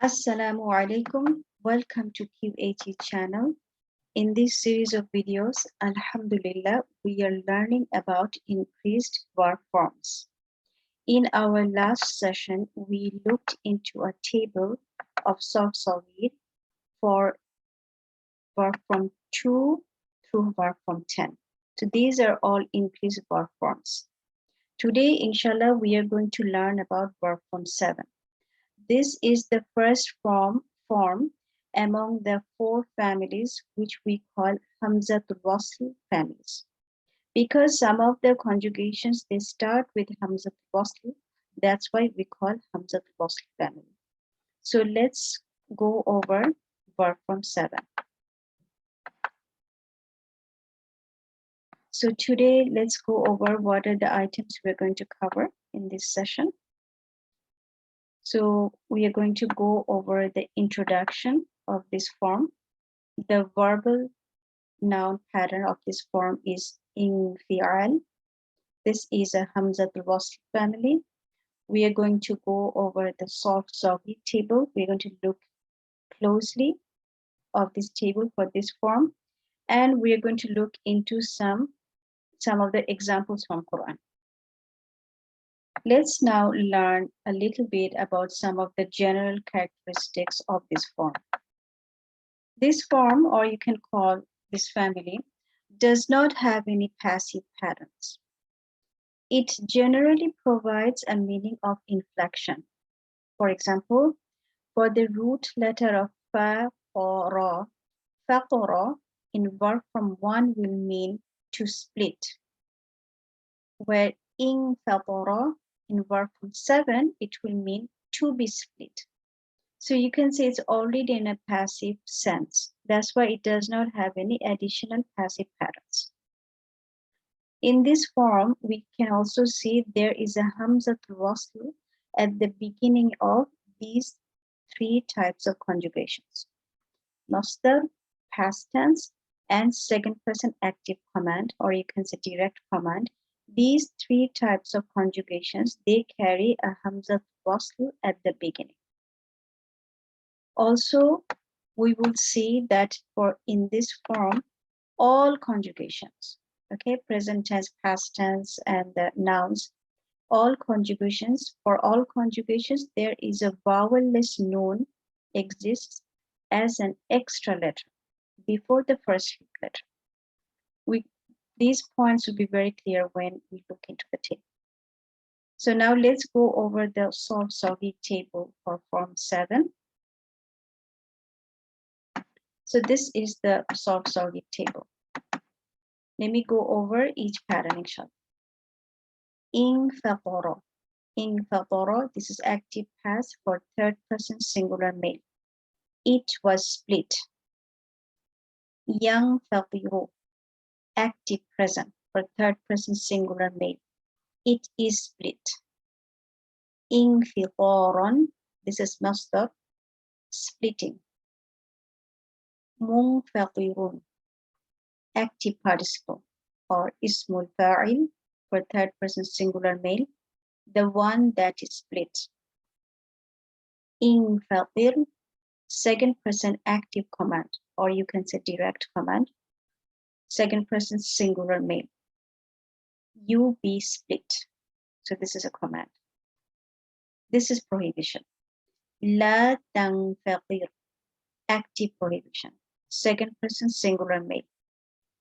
Assalamu alaikum. Welcome to QAT channel. In this series of videos, Alhamdulillah, we are learning about increased verb forms. In our last session, we looked into a table of Formsmزيد for verb form 2 through verb form 10. So these are all increased verb forms. Today, inshallah, we are going to learn about verb form 7. This is the first form among the 4 families which we call Hamzatul Wasl families. Because some of the conjugations they start with Hamzatul Wasl, that's why we call Hamzatul Wasl family. So let's go over verb form 7. So today let's go over what are the items we're going to cover in this session. So we are going to go over the introduction of this form. The verbal noun pattern of this form is in VIII. This is a Hamzatul Wasl family. We are going to go over the Formsmزيد table. We're going to look closely of this table for this form. And we are going to look into some of the examples from Quran. Let's now learn a little bit about some of the general characteristics of this form. This form, or you can call this family, does not have any passive patterns. It generally provides a meaning of inflection. For example, for the root letter of fa or ra, faqara in verb form 1 will mean to split, where in faqara in verb form 7, it will mean to be split. So you can say it's already in a passive sense. That's why it does not have any additional passive patterns. In this form, we can also see there is a Hamzatul Wasl at the beginning of these 3 types of conjugations. Masdar, past tense, and second person active command, or you can say direct command. These 3 types of conjugations, they carry a Hamzatul Wasl at the beginning. Also, we will see that in this form, all conjugations, okay, present tense, past tense, and the nouns, for all conjugations, there is a vowel-less noun exists as an extra letter before the first letter. These points will be very clear when we look into the table. So now let's go over the Formsmزيد table for form 7. So this is the Formsmزيد table. Let me go over each pattern, inshallah. In faqara, this is active past for third person singular male. It was split. Yang faqiru, active present for third person singular male. It is split. Infitaran, this is masdar, splitting. Munfaqirun, active participle or ismul fa'il for third person singular male, the one that is split. Infaqir, second person active command, or you can say direct command, second person singular male. You be split. So this is a command. This is prohibition. La tanfaqir, active prohibition, second person singular male.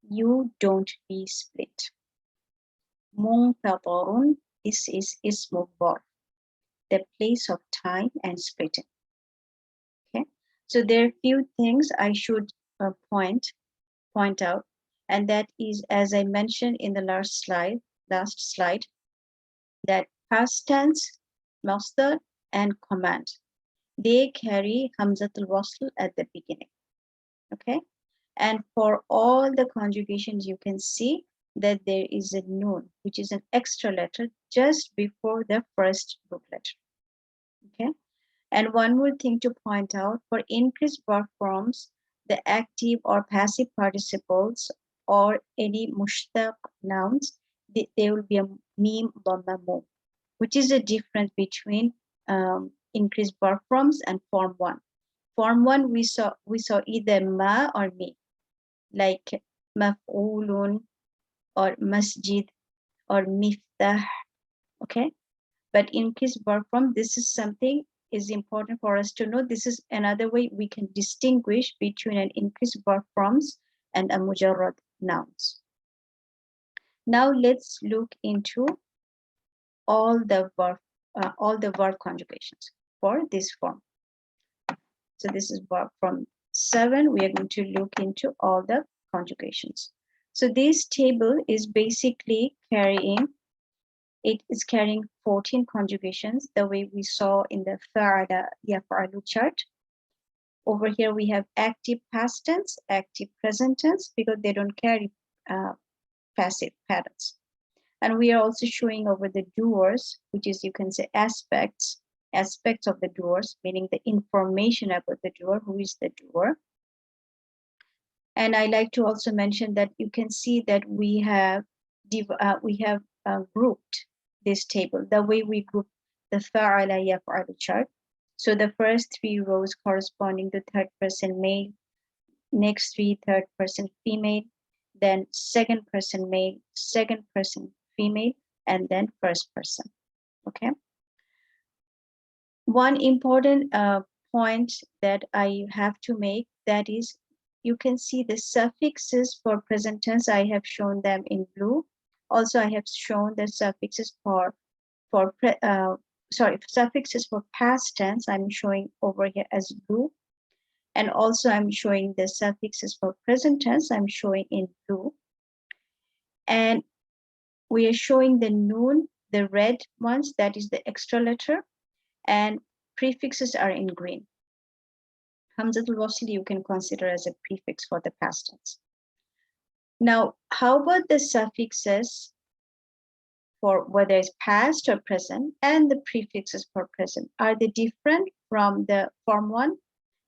You don't be split. Munfatarun, this is ismul verb, the place of time and splitting. Okay, so there are few things I should point out, and that is, as I mentioned in the last slide, that past tense, masdar, and command, they carry Hamzatul Wasl at the beginning. Okay, and for all the conjugations, you can see that there is a noon, which is an extra letter just before the first root letter. Okay, and one more thing to point out, for increased verb forms, the active or passive participles or any mushtaq nouns, there will be a meme dhamma mu, which is a difference between increased verb forms and form 1. Form 1 we saw either ma or mi, like maf'ulun or masjid or miftah. Okay, but increased verb form, this is something is important for us to know. This is another way we can distinguish between an increased verb forms and a mujarrad nouns. Now let's look into all the verb conjugations for this form. So this is verb from 7. We are going to look into all the conjugations. So this table is basically carrying 14 conjugations, the way we saw in the fa'ala yaf'alu chart. Over here we have active past tense, active present tense, because they don't carry passive patterns. And we are also showing over the doers, which is, you can say, aspects of the doers, meaning the information about the doer, who is the doer. And I like to also mention that you can see that we have grouped this table, the way we group the fa'ala yaf'alu chart. So the first 3 rows corresponding to third person male, next 3 third person female, then second person male, second person female, and then first person. Okay. One important point that I have to make, that is, you can see the suffixes for present tense. I have shown them in blue. Also, I have shown the suffixes suffixes for past tense. I'm showing over here as blue. And also I'm showing the suffixes for present tense. I'm showing in blue. And we are showing the noon, the red ones, that is the extra letter, and prefixes are in green. Hamzatul Wasl you can consider as a prefix for the past tense. Now, how about the suffixes for whether it's past or present, and the prefixes for present? Are they different from the form 1?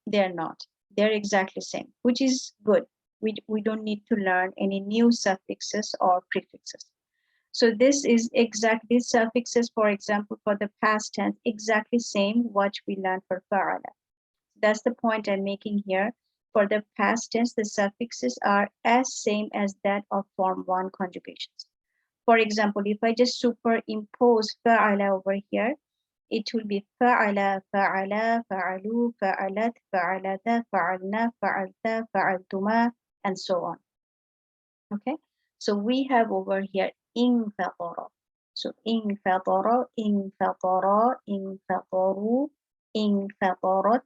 They're not. They're exactly same, which is good. We don't need to learn any new suffixes or prefixes. So this is exactly suffixes, for example, for the past tense, exactly same what we learned for fa'ala. That's the point I'm making here. For the past tense, the suffixes are as same as that of form 1 conjugations. For example, if I just superimpose fa'ala over here, it will be fa'ala, fa'ala, fa'alu, fa'alat, fa'alata, fa'alna, fa'alta, fa'altuma, and so on. Okay, so we have over here infatara. So infatara, infatara, infataru, infatarat,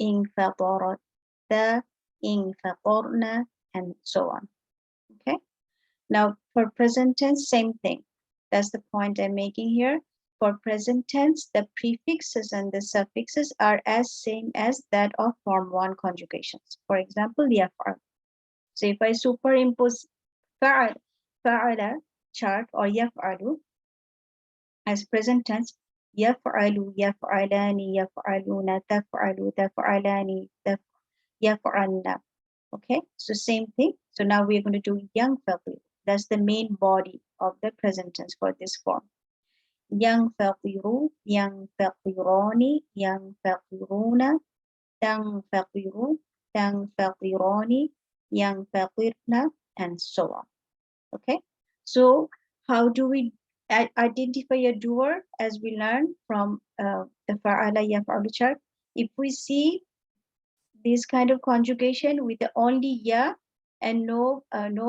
infatarat, infatarna, and so on. Okay, now for present tense, same thing. That's the point I'm making here. For present tense, the prefixes and the suffixes are as same as that of form 1 conjugations. For example, yaf'al. So if I superimpose fa'ala chart or yaf'alu as present tense, yaf'alu, yaf'alani, yaf'aluna, taf'alu, taf'alani, yaf'alna. Okay, so same thing. So now we're going to do yang fa'il. That's the main body of the present tense for this form. Yang faqiru, yang faqirani, yang faqiruna, tang faqiru, tang faqirani, yang faqirna, and so on. Okay, so how do we identify a doer, as we learned from the fa'ala yaf'alu chart? If we see this kind of conjugation with the only ya and no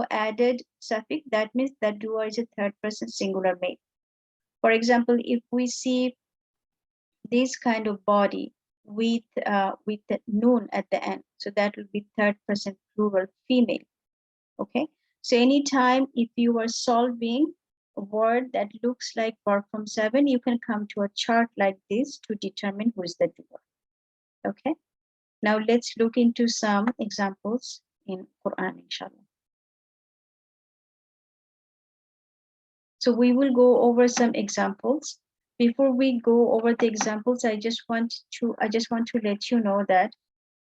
added suffix, that means that doer is a third person singular male. For example, if we see this kind of body with the noon at the end, so that will be third person plural female. Okay, so anytime if you are solving a word that looks like verb from 7, you can come to a chart like this to determine who is the doer. Okay, now let's look into some examples in Quran, inshallah. So we will go over some examples. Before we go over the examples, I just want to let you know that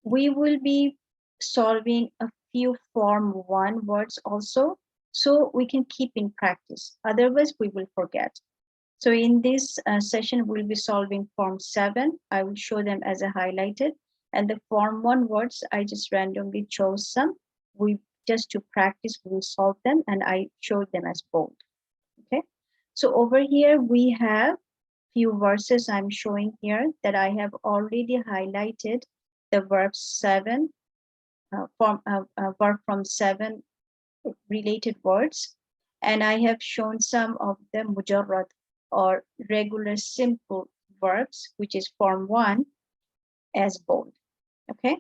we will be solving a few form 1 words also, so we can keep in practice. Otherwise, we will forget. So in this session, we'll be solving Form 7. I will show them as a highlighted. And the Form 1 words, I just randomly chose some. Just to practice, we'll solve them, and I showed them as bold. Okay. So over here, we have few verses I'm showing here that I have already highlighted the verb 7, verb from 7 related words. And I have shown some of the mujarrad or regular simple verbs, which is Form 1 as bold. Okay.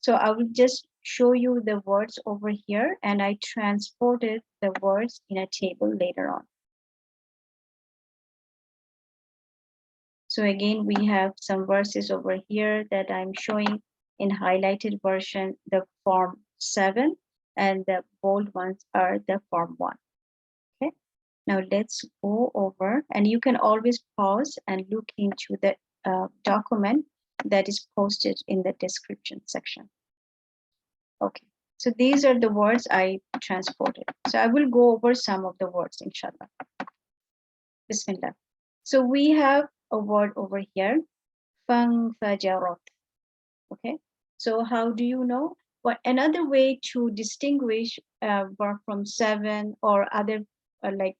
So I will just show you the words over here, and I transported the words in a table later on. So again, we have some verses over here that I'm showing in highlighted version, the Form 7, and the bold ones are the Form 1. Okay. Now let's go over, and you can always pause and look into the document that is posted in the description section. Okay, so these are the words I transported. So I will go over some of the words, inshallah. Bismillah. So we have a word over here, fanfajarat. Okay, so how do you know? Well, another way to distinguish verb from 7 or other like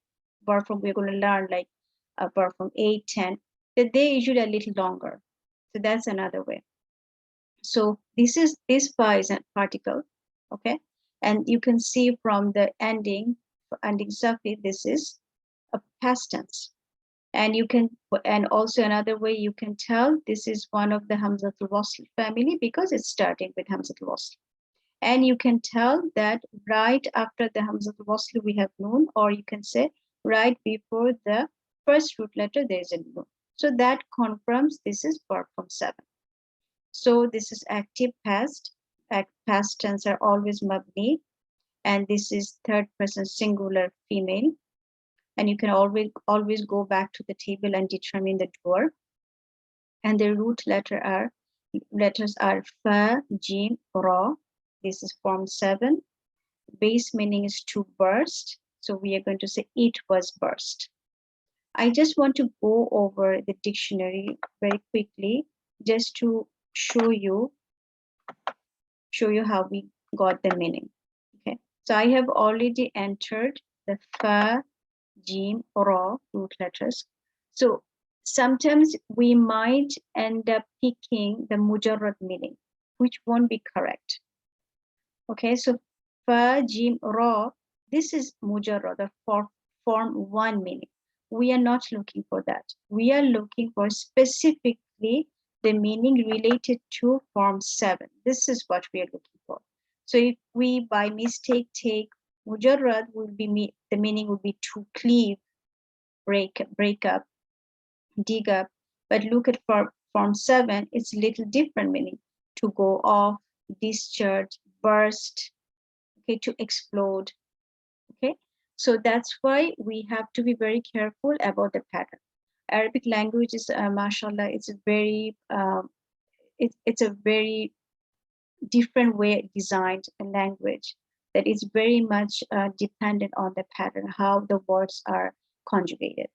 verb from, we're going to learn like a verb from 8, 10, that they usually a little longer. So that's another way. So this fa is a particle, okay? And you can see from the ending exactly this is a past tense. And you can, and also another way you can tell this is one of the Hamzatul Wasl family because it's starting with Hamzatul Wasl. And you can tell that right after the Hamzatul Wasl we have noon, or you can say right before the first root letter there is a noon. So that confirms this is verb from 7. So this is active past. Past tense are always mabni, and this is third person singular female. And you can always go back to the table and determine the doer. And the root letters are fa, jim, ra. This is Form 7. Base meaning is to burst. So we are going to say it was burst. I just want to go over the dictionary very quickly, just to show you how we got the meaning. Okay, so I have already entered the fa, jim, ra root letters. So sometimes we might end up picking the mujarrad meaning, which won't be correct. Okay, so fa, jim, ra, this is mujarrad or Form 1 meaning. We are not looking for that. We are looking for specifically the meaning related to Form 7. This is what we are looking for. So if we by mistake take mujarrad, the meaning would be to cleave, break up, dig up. But look at Form 7, it's a little different meaning. To go off, discharge, burst, okay, to explode. Okay, so that's why we have to be very careful about the pattern. Arabic language is, mashallah, it's a very it's a very different way designed a language that is very much dependent on the pattern, how the words are conjugated.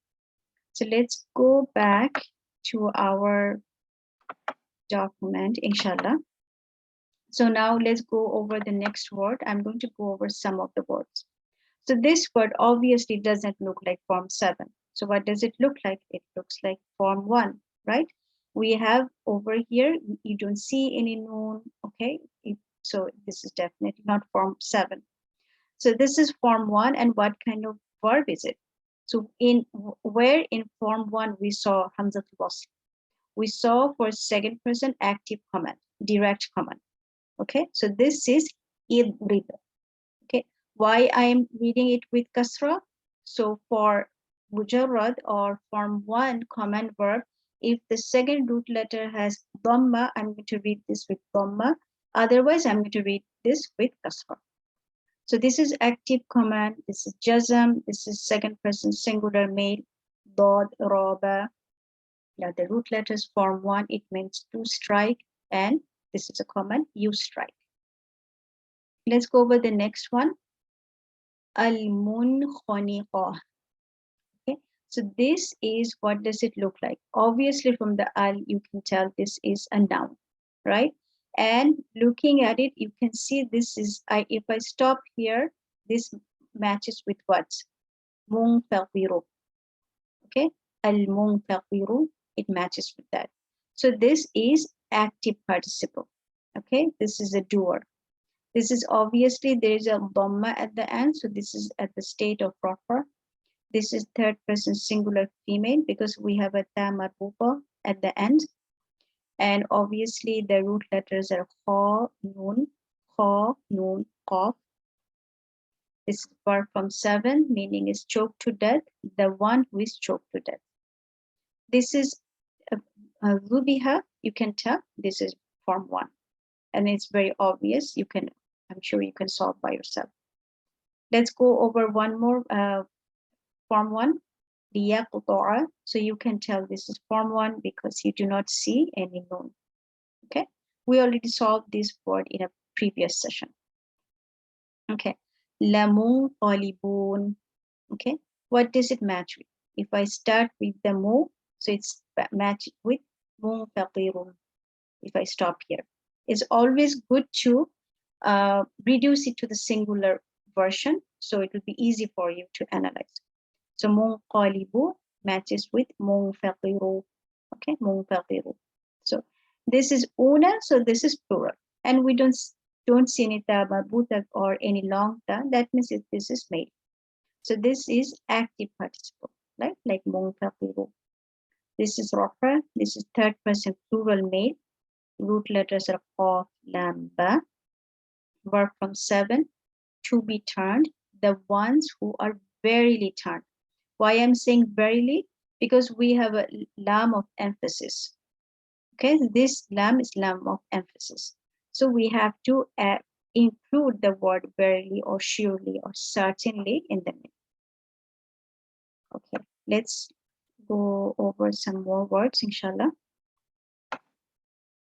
So let's go back to our document, inshallah. So now let's go over the next word. I'm going to go over some of the words. So this word obviously doesn't look like Form 7. So what does it look like? It looks like Form 1, right? We have over here, you don't see any noon, okay? So this is definitely not Form 7. So this is Form 1, and what kind of verb is it? So in Form 1 we saw Hamzatul Wasl. We saw for second person active command, direct command. Okay, so this is idrib. Okay, why I am reading it with kasra? So for mujarrad or Form 1 command verb, if the second root letter has dhamma, I'm going to read this with dhamma. Otherwise, I'm going to read this with kasra. So this is active command. This is jazm. This is second person singular male. Dod, roba. Now the root letters Form 1. It means to strike, and this is a command. You strike. Let's go over the next one. Al-munkhaniqah. Okay, So this is, what does it look like? Obviously from the al, you can tell this is a noun, right? And looking at it, you can see this is, if I stop here, this matches with what? Munfaqiru. Okay, al-munfaqiru, it matches with that. So this is active participle. Okay, this is a doer. This is obviously, there is a dhamma at the end, so this is at the state of proper. This is third person singular female because we have a ta marbuta at the end. And obviously the root letters are kha, nun, qaf. This is verb from 7, meaning is choked to death, the one who is choked to death. This is zubiha, you can tell this is form 1. And it's very obvious, you can, I'm sure you can solve by yourself. Let's go over one more, form 1, liyaqta'a. So you can tell this is form 1 because you do not see any nun. Okay, we already solved this word in a previous session. Okay, lamunqalibun. Okay, what does it match with? If I start with the mu, so it's matched with munfaqirun. If I stop here, it's always good to reduce it to the singular version, so it will be easy for you to analyze. So munqalibu matches with munfaqiru. Okay, munfaqiru. So this is una, so this is plural, and we don't see any ta marbuta or any long ta. That means this is male. So this is active participle, right? Like munfaqiru. This is rofa. This is third person plural male. Root letters are qaf, lam, ba. Verb from 7, to be turned. The ones who are verily turned. Why I'm saying verily? Because we have a lam of emphasis. Okay, this lam is lam of emphasis. So we have to include the word verily or surely or certainly in the name. Okay, let's go over some more words, inshallah.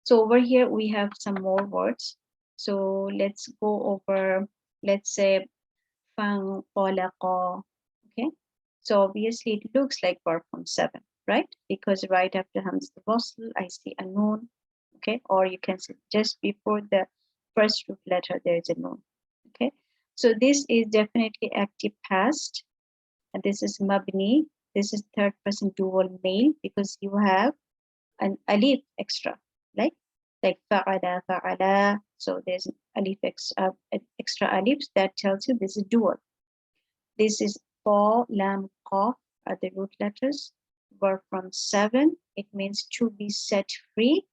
So over here we have some more words. So let's go over, let's say, fanqalaqa. Okay, so obviously it looks like verb from 7, right? Because right after hamzatul wasl, I see a noon. Okay, or you can say just before the first root letter there is a noon. Okay, so this is definitely active past, and this is mabni. This is third person dual male because you have an alif extra, like fa'ala, fa'ala. So there's an alif extra alifs that tells you this is dual. This is fa, lam, qaf are the root letters. Verb from 7, it means to be set free.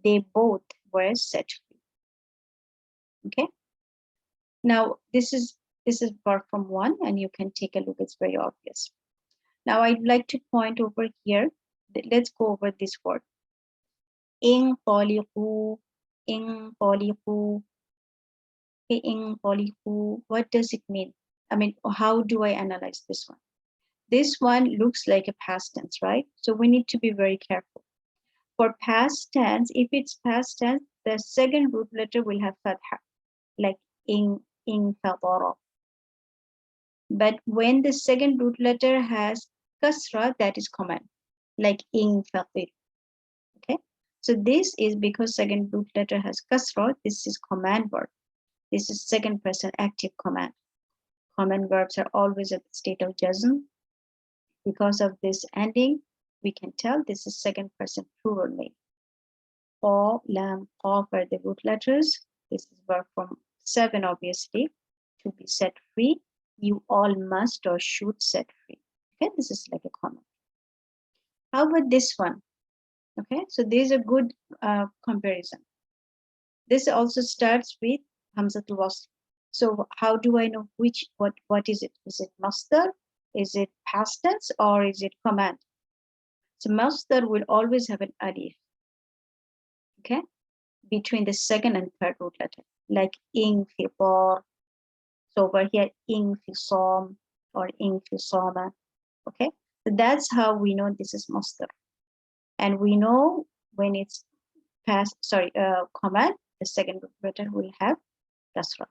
They both were set free. Okay. Now this is verb from 1, and you can take a look. It's very obvious. Now I'd like to point over here. Let's go over this word. Inqaliqu, inqaliqu. Inqaliqu. What does it mean? I mean, how do I analyze this one? This one looks like a past tense, right? So we need to be very careful. For past tense, if it's past tense, the second root letter will have fatha, like infadara. But when the second root letter has kasra, that is command, like infaqir. Okay, so this is because second root letter has kasra. This is command verb. This is second person active command. Command verbs are always at the state of jazm. Because of this ending, we can tell this is second person plural name. Fa, lam, qaf are the root letters. This is verb from 7, obviously. To be set free, you all must or should set free. Okay, this is like a comment. How about this one? Okay, so there's a good comparison. This also starts with hamzatul wasl. So how do I know what is it? Is it masdar? Is it past tense, or is it command? So masdar will always have an alif, okay, between the second and third root letter, like infitar. So over here, infisam or infisama. Okay, so that's how we know this is masdar. And we know when it's command, the second root letter will have kasra.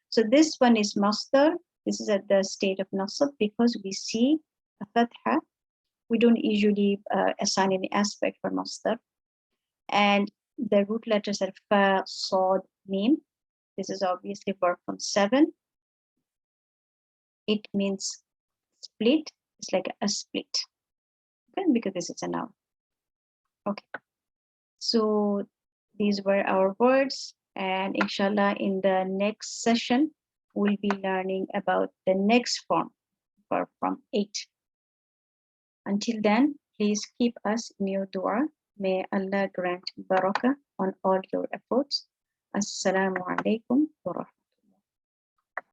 So this one is masdar. This is at the state of nasab because we see a fatha. We don't usually assign any aspect for masdar. And the root letters are fa, sod, mim. This is obviously verb form 7. It means split. It's like a split. Okay, because this is a noun. Okay. So these were our words, and inshallah in the next session we'll be learning about the next form, verb form 8. Until then, please keep us in your dua. May Allah grant barakah on all your efforts. Assalamu alaikum wa rahmatullahi.